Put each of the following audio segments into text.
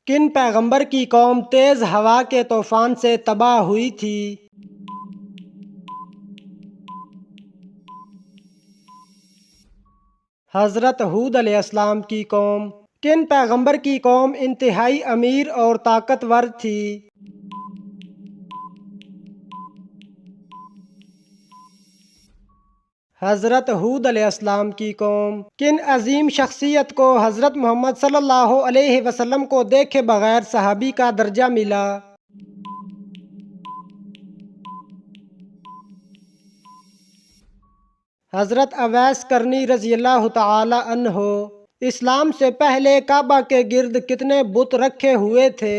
کن پیغمبر کی قوم تیز ہوا کے طوفان سے تباہ ہوئی تھی؟ حضرت ہود علیہ السلام کی قوم۔ کن پیغمبر کی قوم انتہائی امیر اور طاقتور تھی؟ حضرت ہود علیہ السلام کی قوم۔ کن عظیم شخصیت کو حضرت محمد صلی اللہ علیہ وسلم کو دیکھے بغیر صحابی کا درجہ ملا؟ حضرت اویس کرنی رضی اللہ تعالی عنہ۔ اسلام سے پہلے کعبہ کے گرد کتنے بت رکھے ہوئے تھے؟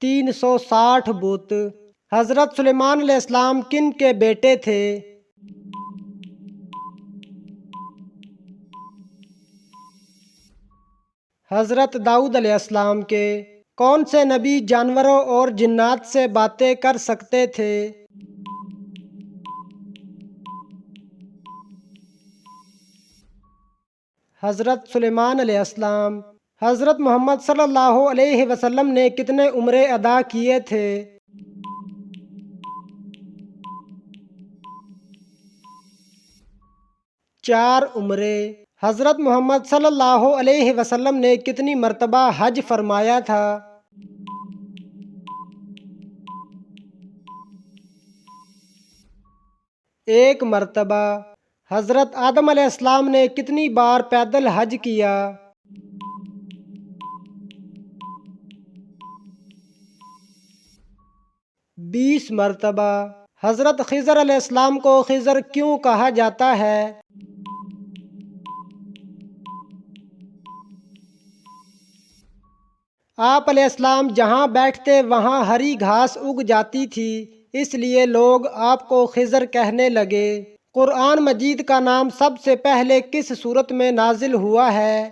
360 بت۔ حضرت سلیمان علیہ السلام کن کے بیٹے تھے؟ حضرت داؤد علیہ السلام کے۔ کون سے نبی جانوروں اور جنات سے باتیں کر سکتے تھے؟ حضرت سلیمان علیہ السلام۔ حضرت محمد صلی اللہ علیہ وسلم نے کتنے عمرے ادا کیے تھے؟ 4 عمرے۔ حضرت محمد صلی اللہ علیہ وسلم نے کتنی مرتبہ حج فرمایا تھا؟ 1 مرتبہ۔ حضرت آدم علیہ السلام نے کتنی بار پیدل حج کیا؟ 20 مرتبہ۔ حضرت خضر علیہ السلام کو خضر کیوں کہا جاتا ہے؟ آپ علیہ السلام جہاں بیٹھتے وہاں ہری گھاس اگ جاتی تھی، اس لیے لوگ آپ کو خضر کہنے لگے۔ قرآن مجید کا نام سب سے پہلے کس سورت میں نازل ہوا ہے؟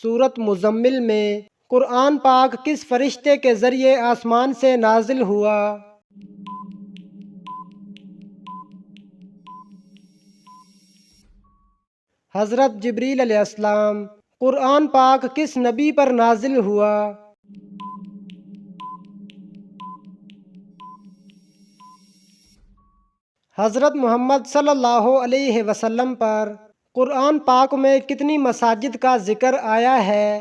سورت مزمل میں۔ قرآن پاک کس فرشتے کے ذریعے آسمان سے نازل ہوا؟ حضرت جبریل علیہ السلام۔ قرآن پاک کس نبی پر نازل ہوا؟ حضرت محمد صلی اللہ علیہ وسلم پر۔ قرآن پاک میں کتنی مساجد کا ذکر آیا ہے؟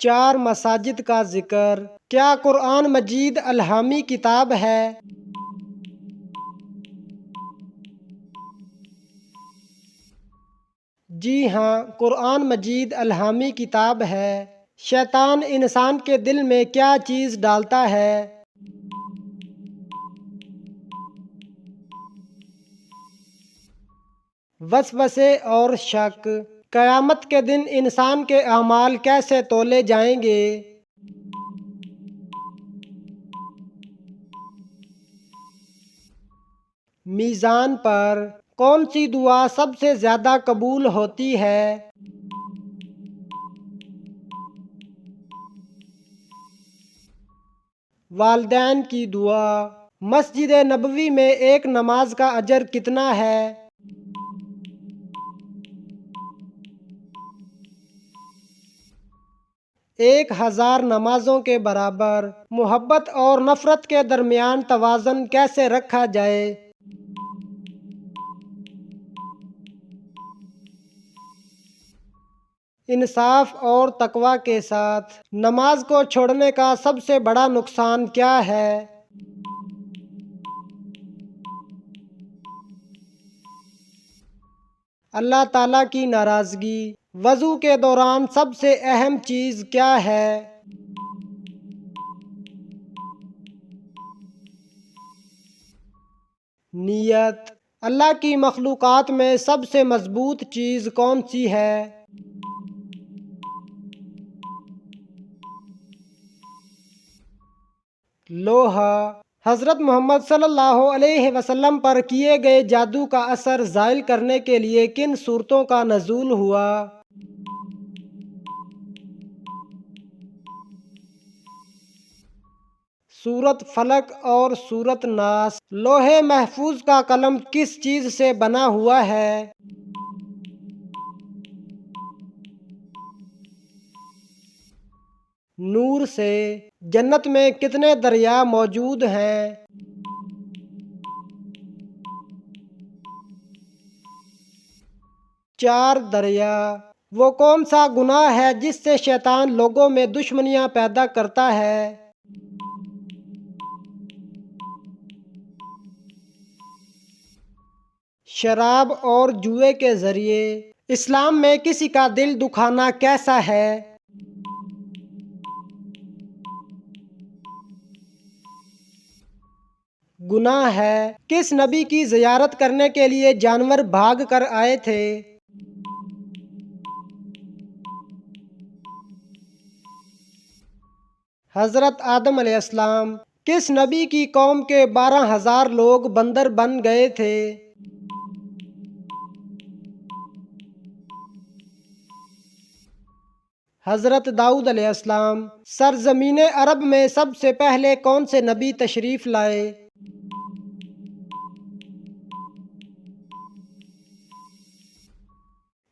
4 مساجد کا ذکر۔ کیا قرآن مجید الہامی کتاب ہے؟ جی ہاں، قرآن مجید الہامی کتاب ہے۔ شیطان انسان کے دل میں کیا چیز ڈالتا ہے؟ وسوسے اور شک۔ قیامت کے دن انسان کے اعمال کیسے تولے جائیں گے؟ میزان پر۔ کون سی دعا سب سے زیادہ قبول ہوتی ہے؟ والدین کی دعا۔ مسجد نبوی میں ایک نماز کا اجر کتنا ہے؟ 1000 نمازوں کے برابر۔ محبت اور نفرت کے درمیان توازن کیسے رکھا جائے؟ انصاف اور تقوی کے ساتھ۔ نماز کو چھوڑنے کا سب سے بڑا نقصان کیا ہے؟ اللہ تعالیٰ کی ناراضگی۔ وضو کے دوران سب سے اہم چیز کیا ہے؟ نیت۔ اللہ کی مخلوقات میں سب سے مضبوط چیز کون سی ہے؟ لوہا۔ حضرت محمد صلی اللہ علیہ وسلم پر کیے گئے جادو کا اثر زائل کرنے کے لیے کن سورتوں کا نزول ہوا؟ سورت فلق اور سورت ناس۔ لوح محفوظ کا قلم کس چیز سے بنا ہوا ہے؟ نور سے۔ جنت میں کتنے دریا موجود ہیں؟ 4 دریا۔ وہ کون سا گناہ ہے جس سے شیطان لوگوں میں دشمنیاں پیدا کرتا ہے؟ شراب اور جوئے کے ذریعے۔ اسلام میں کسی کا دل دکھانا کیسا ہے؟ گناہ ہے۔ کس نبی کی زیارت کرنے کے لیے جانور بھاگ کر آئے تھے؟ حضرت آدم علیہ السلام۔ کس نبی کی قوم کے 12,000 لوگ بندر بن گئے تھے؟ حضرت داؤد علیہ السلام۔ سرزمین عرب میں سب سے پہلے کون سے نبی تشریف لائے؟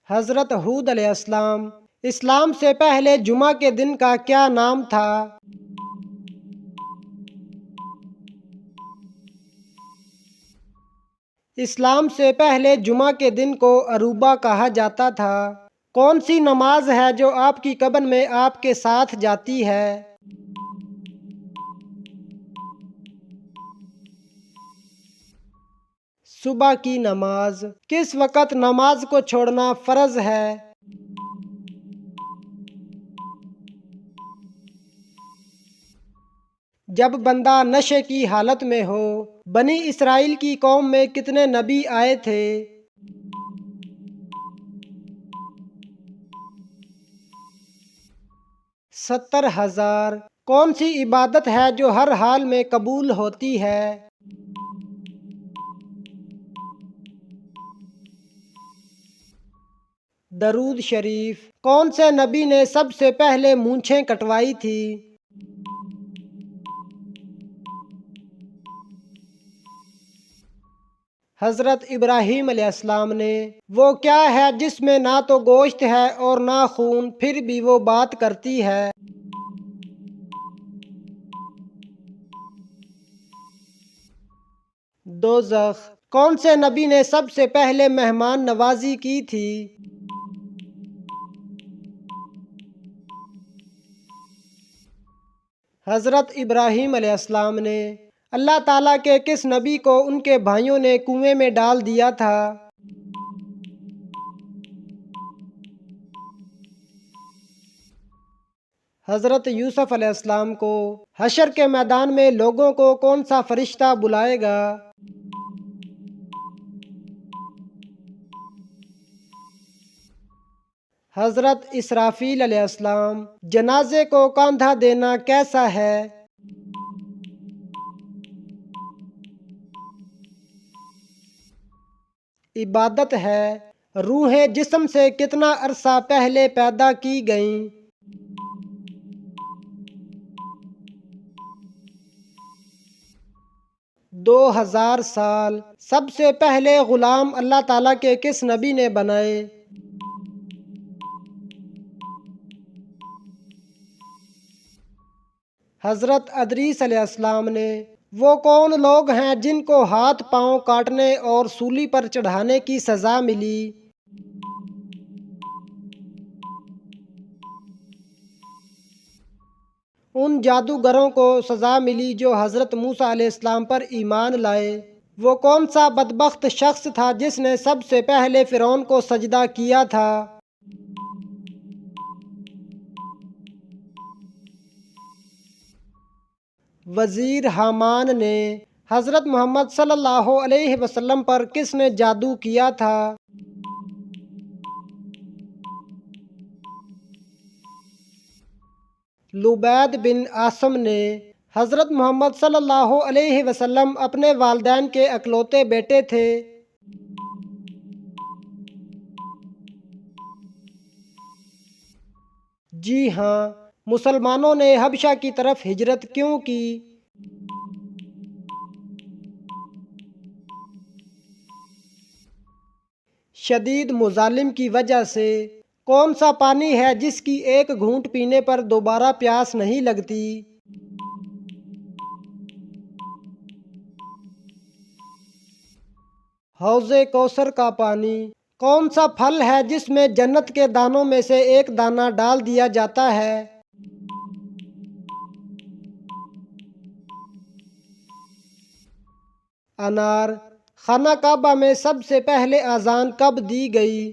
حضرت ہود علیہ السلام۔ اسلام سے پہلے جمعہ کے دن کا کیا نام تھا؟ اسلام سے پہلے جمعہ کے دن کو عروبہ کہا جاتا تھا۔ کون سی نماز ہے جو آپ کی قبر میں آپ کے ساتھ جاتی ہے؟ صبح کی نماز۔ کس وقت نماز کو چھوڑنا فرض ہے؟ جب بندہ نشے کی حالت میں ہو۔ بنی اسرائیل کی قوم میں کتنے نبی آئے تھے؟ 70,000۔ کون سی عبادت ہے جو ہر حال میں قبول ہوتی ہے؟ درود شریف۔ کون سے نبی نے سب سے پہلے مونچھیں کٹوائی تھی؟ حضرت ابراہیم علیہ السلام نے۔ وہ کیا ہے جس میں نہ تو گوشت ہے اور نہ خون، پھر بھی وہ بات کرتی ہے؟ دوزخ۔ کون سے نبی نے سب سے پہلے مہمان نوازی کی تھی؟ حضرت ابراہیم علیہ السلام نے۔ اللہ تعالیٰ کے کس نبی کو ان کے بھائیوں نے کنویں میں ڈال دیا تھا؟ حضرت یوسف علیہ السلام کو۔ حشر کے میدان میں لوگوں کو کون سا فرشتہ بلائے گا؟ حضرت اسرافیل علیہ السلام۔ جنازے کو کاندھا دینا کیسا ہے؟ عبادت ہے۔ روحیں جسم سے کتنا عرصہ پہلے پیدا کی گئیں؟ 2000 سال۔ سب سے پہلے غلام اللہ تعالیٰ کے کس نبی نے بنائے؟ حضرت ادریس علیہ السلام نے۔ وہ کون لوگ ہیں جن کو ہاتھ پاؤں کاٹنے اور سولی پر چڑھانے کی سزا ملی؟ ان جادوگروں کو سزا ملی جو حضرت موسیٰ علیہ السلام پر ایمان لائے۔ وہ کون سا بدبخت شخص تھا جس نے سب سے پہلے فرعون کو سجدہ کیا تھا؟ وزیر حامان نے۔ حضرت محمد صلی اللہ علیہ وسلم پر کس نے جادو کیا تھا؟ لبید بن عاصم نے۔ حضرت محمد صلی اللہ علیہ وسلم اپنے والدین کے اکلوتے بیٹے تھے۔ جی ہاں۔ مسلمانوں نے حبشہ کی طرف ہجرت کیوں کی؟ شدید مظالم کی وجہ سے۔ کون سا پانی ہے جس کی ایک گھونٹ پینے پر دوبارہ پیاس نہیں لگتی؟ حوض کوثر کا پانی۔ کون سا پھل ہے جس میں جنت کے دانوں میں سے ایک دانہ ڈال دیا جاتا ہے؟ انار۔ خانہ کعبہ میں سب سے پہلے اذان کب دی گئی؟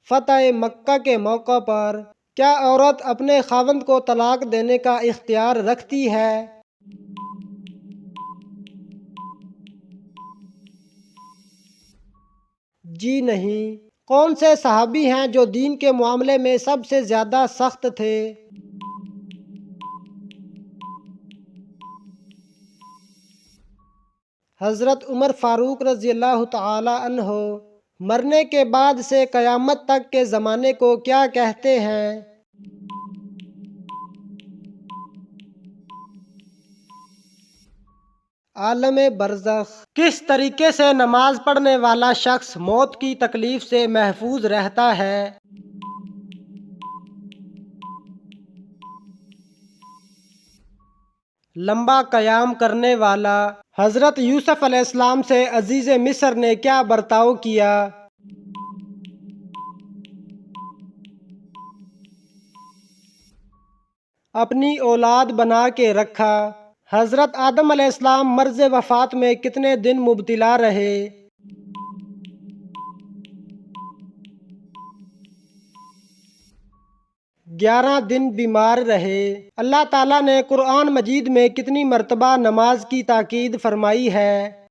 فتح مکہ کے موقع پر۔ کیا عورت اپنے خاوند کو طلاق دینے کا اختیار رکھتی ہے؟ جی نہیں۔ کون سے صحابی ہیں جو دین کے معاملے میں سب سے زیادہ سخت تھے؟ حضرت عمر فاروق رضی اللہ تعالی عنہ۔ مرنے کے بعد سے قیامت تک کے زمانے کو کیا کہتے ہیں؟ عالم برزخ۔ کس طریقے سے نماز پڑھنے والا شخص موت کی تکلیف سے محفوظ رہتا ہے؟ لمبا قیام کرنے والا۔ حضرت یوسف علیہ السلام سے عزیز مصر نے کیا برتاؤ کیا؟ اپنی اولاد بنا کے رکھا۔ حضرت آدم علیہ السلام مرض وفات میں کتنے دن مبتلا رہے؟ 11 دن بیمار رہے۔ اللہ تعالیٰ نے قرآن مجید میں کتنی مرتبہ نماز کی تاکید فرمائی ہے؟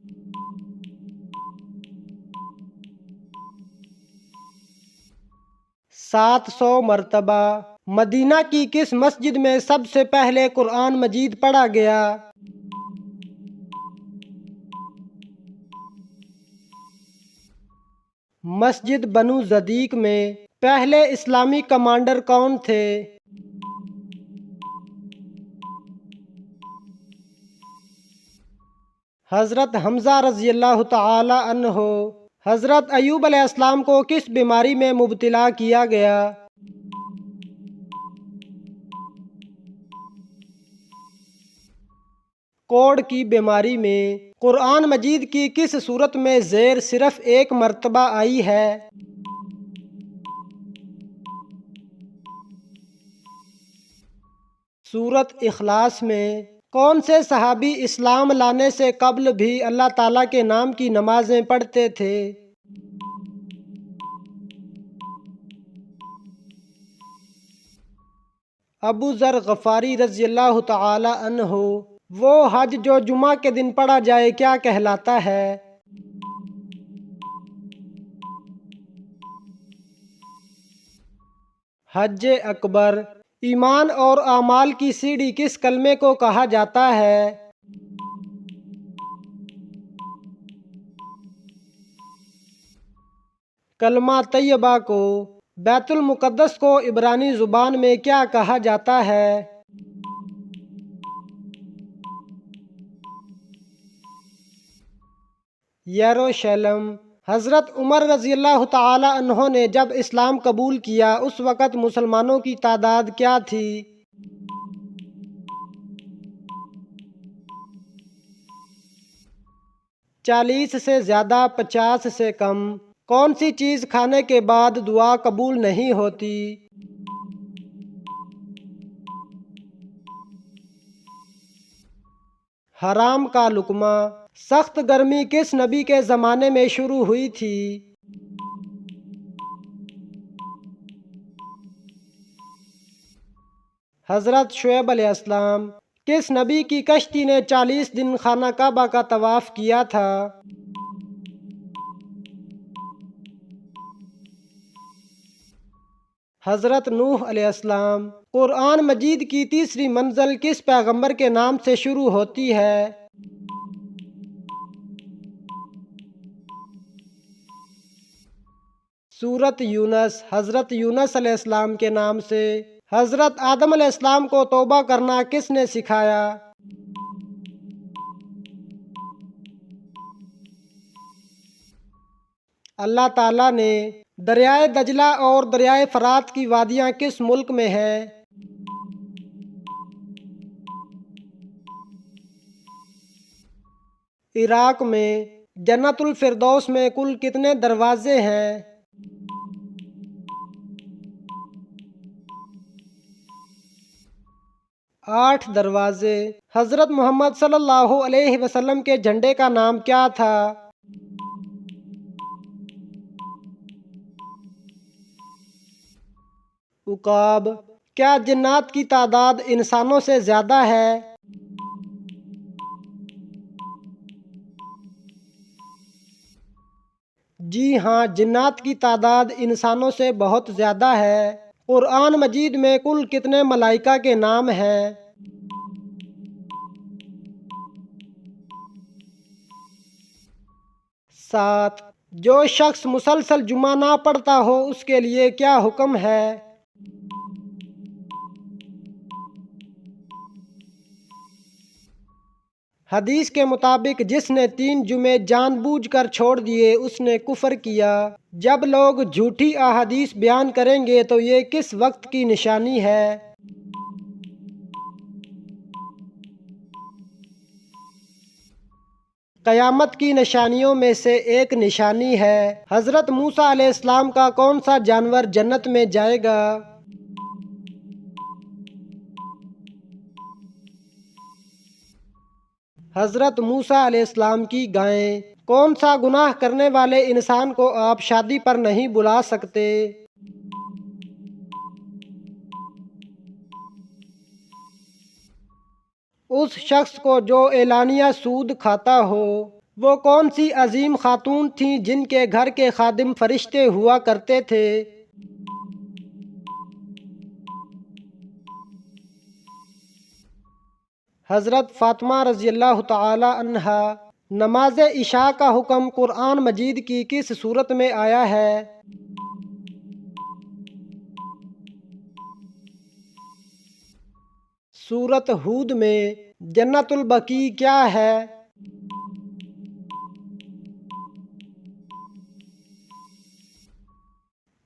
700 مرتبہ۔ مدینہ کی کس مسجد میں سب سے پہلے قرآن مجید پڑھا گیا؟ مسجد بنو صدیق میں۔ پہلے اسلامی کمانڈر کون تھے؟ حضرت حمزہ رضی اللہ تعالی عنہ۔ حضرت ایوب علیہ السلام کو کس بیماری میں مبتلا کیا گیا؟ کوڑ کی بیماری میں۔ قرآن مجید کی کس سورت میں زیر صرف ایک مرتبہ آئی ہے؟ سورت اخلاص میں۔ کون سے صحابی اسلام لانے سے قبل بھی اللہ تعالیٰ کے نام کی نمازیں پڑھتے تھے؟ ابو ذر غفاری رضی اللہ تعالی عنہ۔ وہ حج جو جمعہ کے دن پڑھا جائے کیا کہلاتا ہے؟ حج اکبر۔ ایمان اور اعمال کی سیڑھی کس کلمے کو کہا جاتا ہے؟ کلمہ طیبہ کو۔ بیت المقدس کو عبرانی زبان میں کیا کہا جاتا ہے؟ یروشلم۔ حضرت عمر رضی اللہ تعالی عنہ نے جب اسلام قبول کیا اس وقت مسلمانوں کی تعداد کیا تھی؟ 40 سے زیادہ، 50 سے کم۔ کون سی چیز کھانے کے بعد دعا قبول نہیں ہوتی؟ حرام کا لقمہ۔ سخت گرمی کس نبی کے زمانے میں شروع ہوئی تھی؟ حضرت شعیب علیہ السلام۔ کس نبی کی کشتی نے 40 دن خانہ کعبہ کا طواف کیا تھا؟ حضرت نوح علیہ السلام۔ قرآن مجید کی تیسری منزل کس پیغمبر کے نام سے شروع ہوتی ہے؟ سورت یونس۔ حضرت یونس علیہ السلام کے نام سے۔ حضرت آدم علیہ السلام کو توبہ کرنا کس نے سکھایا؟ اللہ تعالیٰ نے دریائے دجلہ اور دریائے فرات کی وادیاں کس ملک میں ہیں؟ عراق میں۔ جنت الفردوس میں کل کتنے دروازے ہیں؟ 8 دروازے۔ حضرت محمد صلی اللہ علیہ وسلم کے جھنڈے کا نام کیا تھا؟ عقاب۔ کیا جنات کی تعداد انسانوں سے زیادہ ہے؟ جی ہاں، جنات کی تعداد انسانوں سے بہت زیادہ ہے۔ قرآن مجید میں کل کتنے ملائکہ کے نام ہیں؟ 7۔ جو شخص مسلسل جمعہ نہ پڑھتا ہو اس کے لیے کیا حکم ہے؟ حدیث کے مطابق جس نے 3 جمعے جان بوجھ کر چھوڑ دیے اس نے کفر کیا۔ جب لوگ جھوٹی احادیث بیان کریں گے تو یہ کس وقت کی نشانی ہے؟ قیامت کی نشانیوں میں سے ایک نشانی ہے۔ حضرت موسیٰ علیہ السلام کا کون سا جانور جنت میں جائے گا؟ حضرت موسیٰ علیہ السلام کی گائیں۔ کون سا گناہ کرنے والے انسان کو آپ شادی پر نہیں بلا سکتے؟ اس شخص کو جو اعلانیہ سود کھاتا ہو۔ وہ کون سی عظیم خاتون تھیں جن کے گھر کے خادم فرشتے ہوا کرتے تھے؟ حضرت فاطمہ رضی اللہ تعالی عنہا۔ نماز عشاء کا حکم قرآن مجید کی کس صورت میں آیا ہے؟ سورۃ ہود میں۔ جنت البقیع کیا ہے؟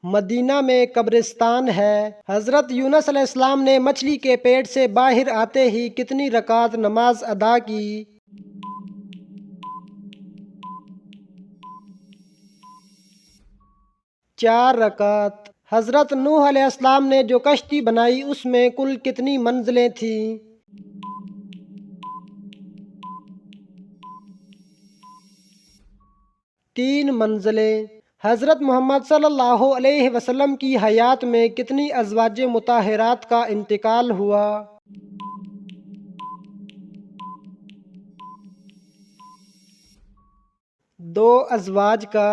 مدینہ میں قبرستان ہے۔ حضرت یونس علیہ السلام نے مچھلی کے پیٹ سے باہر آتے ہی کتنی رکعت نماز ادا کی؟ 4 رکعت۔ حضرت نوح علیہ السلام نے جو کشتی بنائی اس میں کل کتنی منزلیں تھیں؟ 3 منزلیں۔ حضرت محمد صلی اللہ علیہ وسلم کی حیات میں کتنی ازواج مطہرات کا انتقال ہوا؟ 2 ازواج کا۔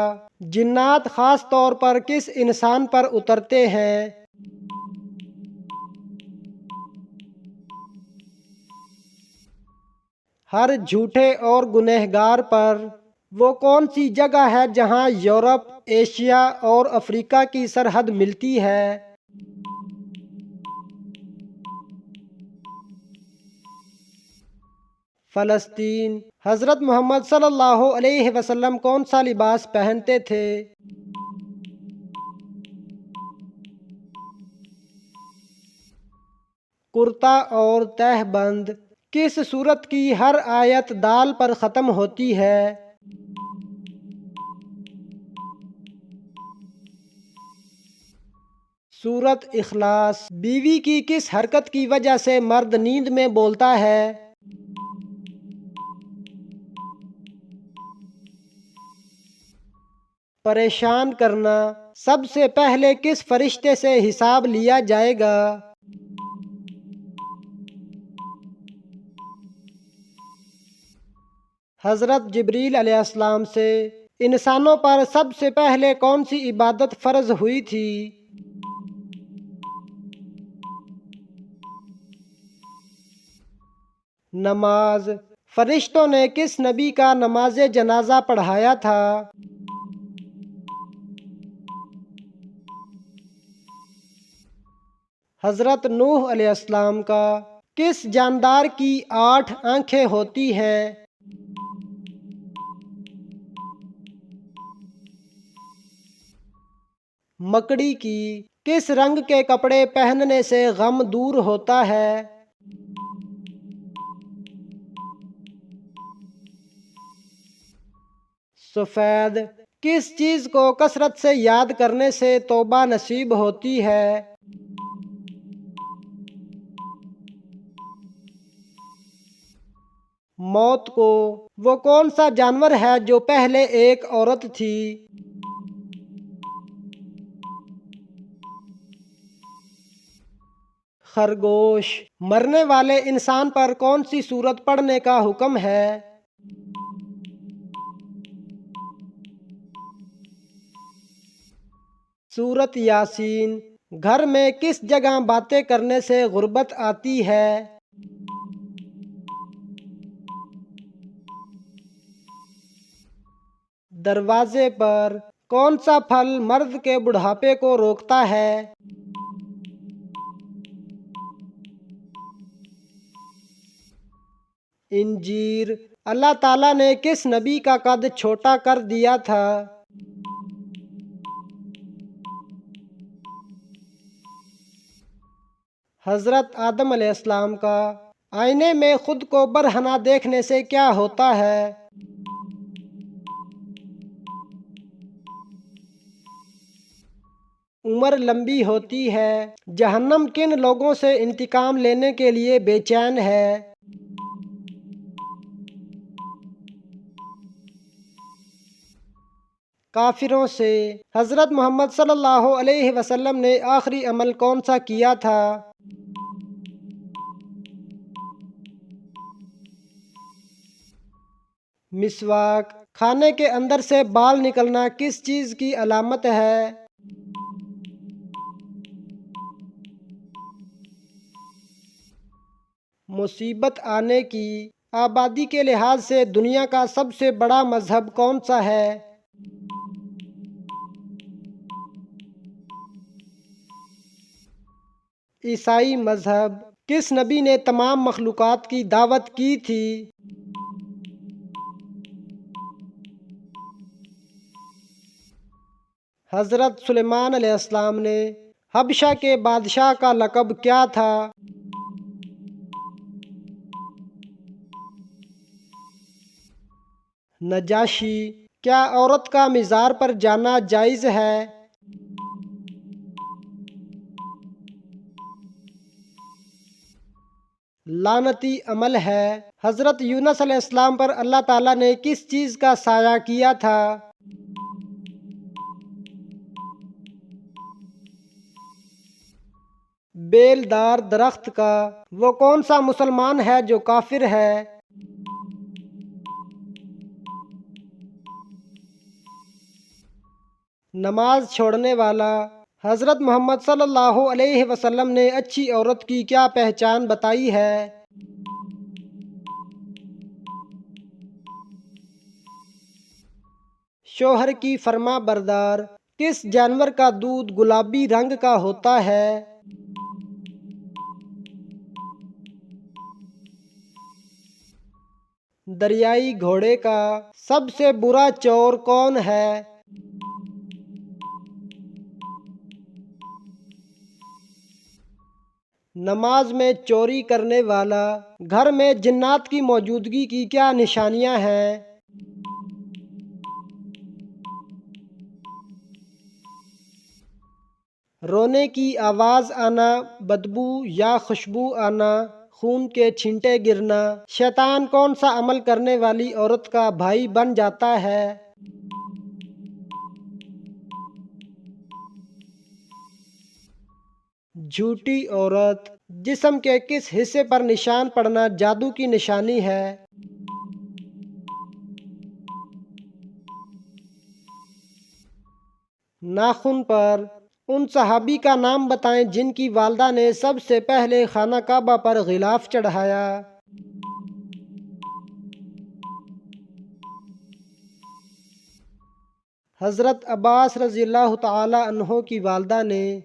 جنات خاص طور پر کس انسان پر اترتے ہیں؟ ہر جھوٹے اور گنہگار پر۔ وہ کون سی جگہ ہے جہاں یورپ، ایشیا اور افریقہ کی سرحد ملتی ہے؟ فلسطین۔ حضرت محمد صلی اللہ علیہ وسلم کون سا لباس پہنتے تھے؟ کرتا اور تہہ بند۔ کس سورت کی ہر آیت دال پر ختم ہوتی ہے؟ سورت اخلاص۔ بیوی کی کس حرکت کی وجہ سے مرد نیند میں بولتا ہے؟ پریشان کرنا۔ سب سے پہلے کس فرشتے سے حساب لیا جائے گا؟ حضرت جبریل علیہ السلام سے۔ انسانوں پر سب سے پہلے کون سی عبادت فرض ہوئی تھی؟ نماز۔ فرشتوں نے کس نبی کا نماز جنازہ پڑھایا تھا؟ حضرت نوح علیہ السلام کا۔ کس جاندار کی 8 آنکھیں ہوتی ہیں؟ مکڑی کی کس رنگ کے کپڑے پہننے سے غم دور ہوتا ہے؟ سفید۔ کس چیز کو کثرت سے یاد کرنے سے توبہ نصیب ہوتی ہے؟ موت کو۔ وہ کون سا جانور ہے جو پہلے ایک عورت تھی؟ خرگوش۔ مرنے والے انسان پر کون سی سورت پڑھنے کا حکم ہے؟ سورت یاسین۔ گھر میں کس جگہ باتیں کرنے سے غربت آتی ہے؟ دروازے پر۔ کون سا پھل مرد کے بڑھاپے کو روکتا ہے؟ انجیر۔ اللہ تعالیٰ نے کس نبی کا قد چھوٹا کر دیا تھا؟ حضرت آدم علیہ السلام کا۔ آئینے میں خود کو برہنہ دیکھنے سے کیا ہوتا ہے؟ عمر لمبی ہوتی ہے۔ جہنم کن لوگوں سے انتقام لینے کے لیے بے چین ہے؟ کافروں سے۔ حضرت محمد صلی اللہ علیہ وسلم نے آخری عمل کون سا کیا تھا؟ مسواک۔ کھانے کے اندر سے بال نکلنا کس چیز کی علامت ہے؟ مصیبت آنے کی۔ آبادی کے لحاظ سے دنیا کا سب سے بڑا مذہب کون سا ہے؟ عیسائی مذہب۔ کس نبی نے تمام مخلوقات کی دعوت کی تھی؟ حضرت سلیمان علیہ السلام نے۔ حبشہ کے بادشاہ کا لقب کیا تھا؟ نجاشی۔ کیا عورت کا مزار پر جانا جائز ہے؟ لعنتی عمل ہے۔ حضرت یونس علیہ السلام پر اللہ تعالیٰ نے کس چیز کا سایہ کیا تھا؟ بیل دار درخت کا۔ وہ کون سا مسلمان ہے جو کافر ہے؟ نماز چھوڑنے والا۔ حضرت محمد صلی اللہ علیہ وسلم نے اچھی عورت کی کیا پہچان بتائی ہے؟ شوہر کی فرما بردار۔ کس جانور کا دودھ گلابی رنگ کا ہوتا ہے؟ دریائی گھوڑے کا۔ سب سے برا چور کون ہے؟ نماز میں چوری کرنے والا۔ گھر میں جنات کی موجودگی کی کیا نشانیاں ہیں؟ رونے کی آواز آنا، بدبو یا خوشبو آنا، خون کے چھینٹے گرنا۔ شیطان کون سا عمل کرنے والی عورت کا بھائی بن جاتا ہے؟ جھوٹی عورت۔ جسم کے کس حصے پر نشان پڑنا جادو کی نشانی ہے؟ ناخن پر۔ ان صحابی کا نام بتائیں جن کی والدہ نے سب سے پہلے خانہ کعبہ پر غلاف چڑھایا۔ حضرت عباس رضی اللہ تعالی عنہ کی والدہ نے